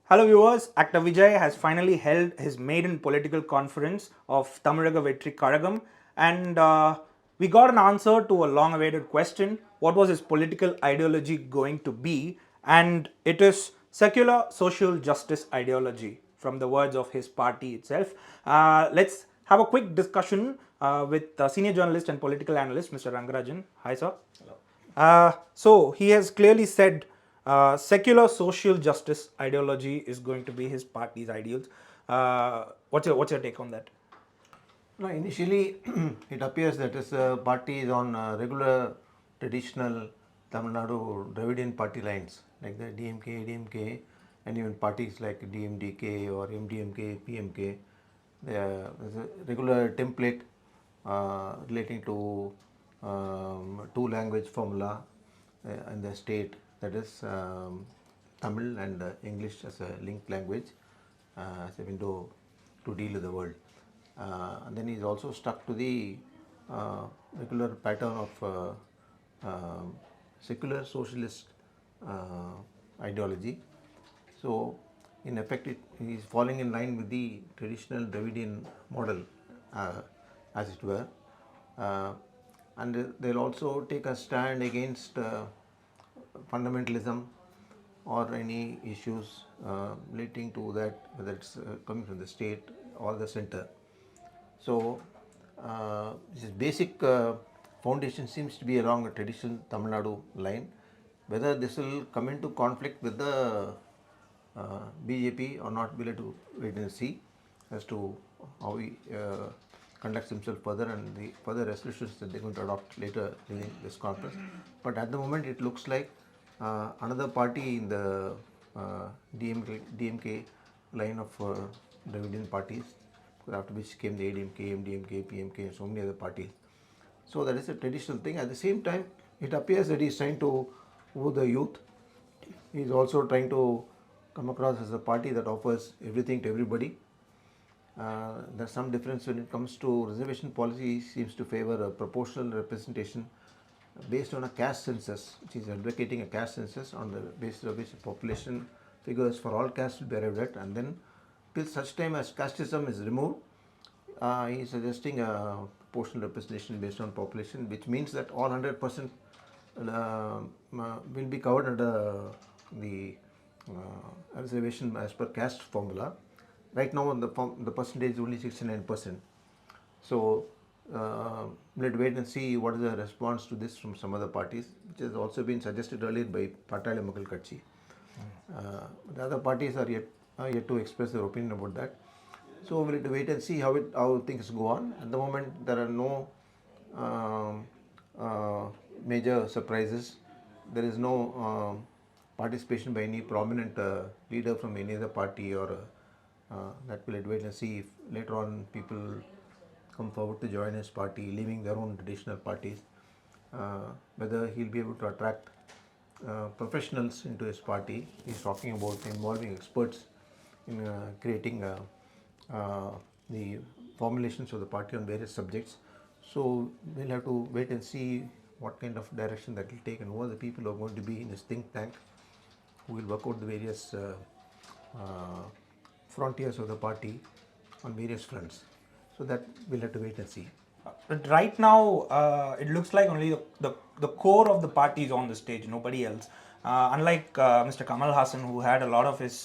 Hello viewers, actor Vijay has finally held his maiden political conference of Tamiraga Vetri Karagam, and we got an answer to a long awaited question: what was his political ideology going to be? And it is secular social justice ideology, from the words of his party itself. Let's have a quick discussion with senior journalist and political analyst Mr. Rangarajan. Hi sir. So he has clearly said secular social justice ideology is going to be his party's ideals. What's your take on that? No, initially it appears that this party is on regular traditional Tamil Nadu Dravidian party lines like the DMK, ADMK, and even parties like DMDK or MDMK, PMK. There's a regular template relating to two language formula in the state, that is Tamil and English as a linked language, as a window to deal with the world. And then he's also stuck to the regular pattern of secular socialist ideology. So, in effect, he is falling in line with the traditional Dravidian model, as it were. And they'll also take a stand against fundamentalism or any issues relating to that, whether it's coming from the state or the center. So, this basic foundation seems to be along a traditional Tamil Nadu line. Whether this will come into conflict with the BJP or not, we'll have to wait and see as to how he conducts himself further and the further resolutions that they're going to adopt later during this conference. But at the moment, it looks like another party in the DMK line of Dravidian parties, after which came the ADMK, MDMK, PMK, and so many other parties. So that is a traditional thing. At the same time, it appears that he is trying to woo the youth. He is also trying to come across as a party that offers everything to everybody. There's some difference when it comes to reservation policy. He seems to favor a proportional representation based on a caste census, which is advocating a caste census on the basis of which population figures for all castes will be arrived at, and then till such time as casteism is removed, he is suggesting a proportional representation based on population, which means that all 100% will be covered under the reservation as per caste formula. Right now, the percentage is only 69%. So, let's wait and see what is the response to this from some other parties, which has also been suggested earlier by Patali Makal Katchi. The other parties are yet to express their opinion about that. So we'll have to wait and see how things go on. At the moment, there are no major surprises. There is no participation by any prominent leader from any other party, or that we'll have to wait and see if later on people come forward to join his party, leaving their own traditional parties. Whether he'll be able to attract professionals into his party. He's talking about involving experts in creating the formulations of the party on various subjects. So we'll have to wait and see what kind of direction that will take and who are the people who are going to be in this think tank, who will work out the various frontiers of the party on various fronts. So that we'll have to wait and see. But right now, it looks like only the core of the party is on the stage, nobody else. Unlike Mr. Kamal Hassan, who had a lot of his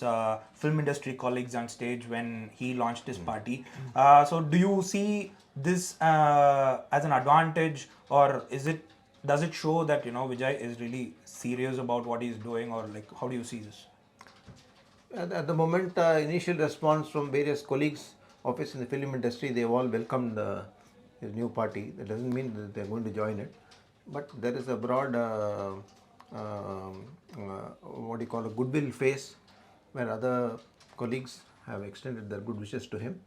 film industry colleagues on stage when he launched his party. So, do you see this as an advantage, or does it show that Vijay is really serious about what he's doing, or like how do you see this? At the moment, initial response from various colleagues of his in the film industry, they've all welcomed his new party. That doesn't mean that they're going to join it, but there is a broad, what do you call, a goodwill phase, where other colleagues have extended their good wishes to him.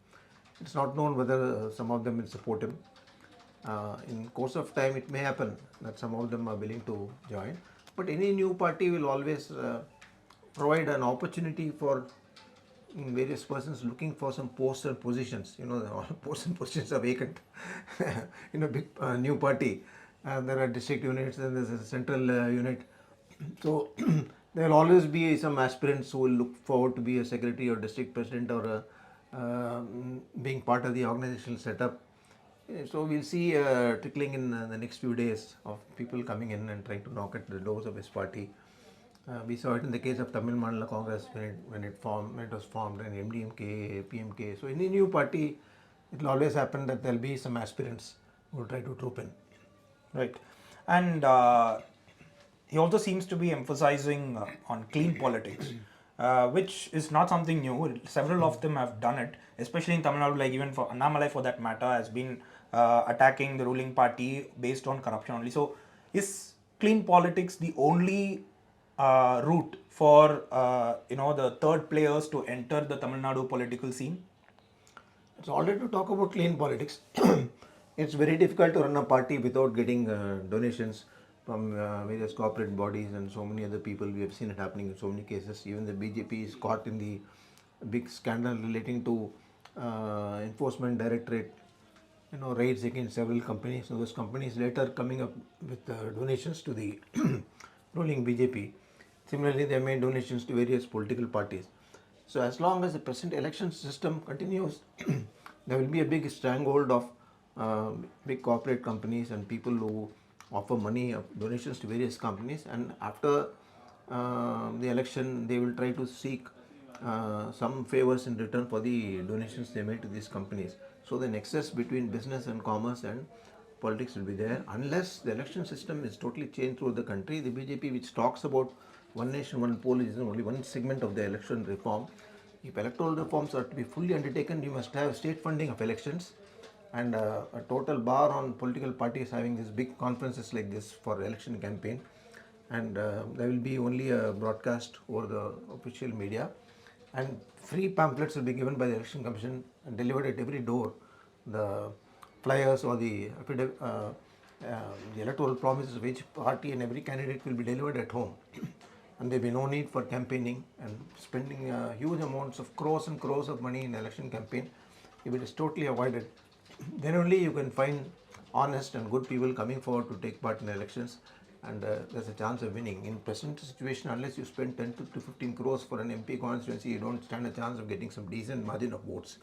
It's not known whether some of them will support him. In course of time, it may happen that some of them are willing to join, but any new party will always provide an opportunity for various persons looking for some posts and positions. All posts and positions are vacant in a big new party. There are district units, and there's a central unit. So there will always be some aspirants who will look forward to be a secretary or district president or being part of the organizational setup. So we'll see trickling in the next few days of people coming in and trying to knock at the doors of his party. We saw it in the case of Tamil Mandala Congress when it was formed, and MDMK, PMK. So in the new party, it will always happen that there will be some aspirants who will try to troop in. Right. And he also seems to be emphasizing on clean politics, which is not something new. Several of them have done it, especially in Tamil Nadu, like even for Annamalai for that matter, has been attacking the ruling party based on corruption only. So, is clean politics the only route for the third players to enter the Tamil Nadu political scene? It's already to talk about clean politics. It's very difficult to run a party without getting donations from various corporate bodies and so many other people. We have seen it happening in so many cases. Even the BJP is caught in the big scandal relating to enforcement directorate, raids against several companies. So those companies later coming up with donations to the ruling BJP. Similarly, they made donations to various political parties. So as long as the present election system continues, there will be a big stranglehold of big corporate companies and people who offer money donations to various companies, and after the election they will try to seek some favors in return for the donations they made to these companies. So the nexus between business and commerce and politics will be there. Unless the election system is totally changed throughout the country, the BJP, which talks about one nation, one poll, is only one segment of the election reform. If electoral reforms are to be fully undertaken, you must have state funding of elections and a total bar on political parties having these big conferences like this for election campaign. And there will be only a broadcast over the official media, and free pamphlets will be given by the election commission and delivered at every door. The flyers or the electoral promises of each party and every candidate will be delivered at home. And there will be no need for campaigning and spending huge amounts of crores and crores of money in election campaign. If it is totally avoided, then only you can find honest and good people coming forward to take part in elections, and there's a chance of winning. In present situation, unless you spend 10 to 15 crores for an MP constituency, you don't stand a chance of getting some decent margin of votes.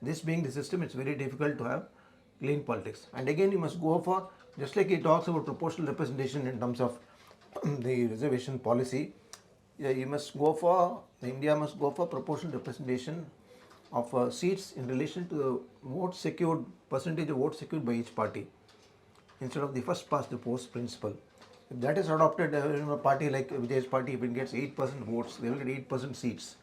This being the system, it's very difficult to have clean politics. And again, you must go for, just like he talks about proportional representation in terms of the reservation policy, you must go for, India must go for proportional representation of seats in relation to the vote secured, percentage of votes secured by each party, instead of the first past the post principle. If that is adopted, a party like Vijay's party, if it gets 8% votes, they will get 8% seats.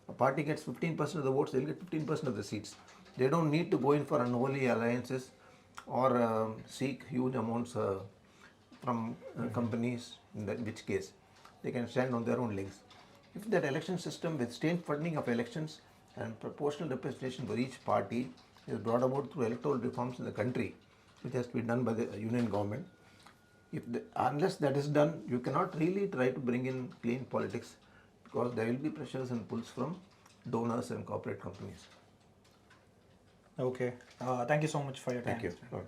A party gets 15% of the votes, they will get 15% of the seats. They don't need to go in for unholy alliances or seek huge amounts from companies, in that which case they can stand on their own legs. If that election system with state funding of elections and proportional representation for each party is brought about through electoral reforms in the country, which has to be done by the union government, unless that is done, you cannot really try to bring in clean politics, because there will be pressures and pulls from donors and corporate companies. Okay. Thank you so much for your time. Thank you.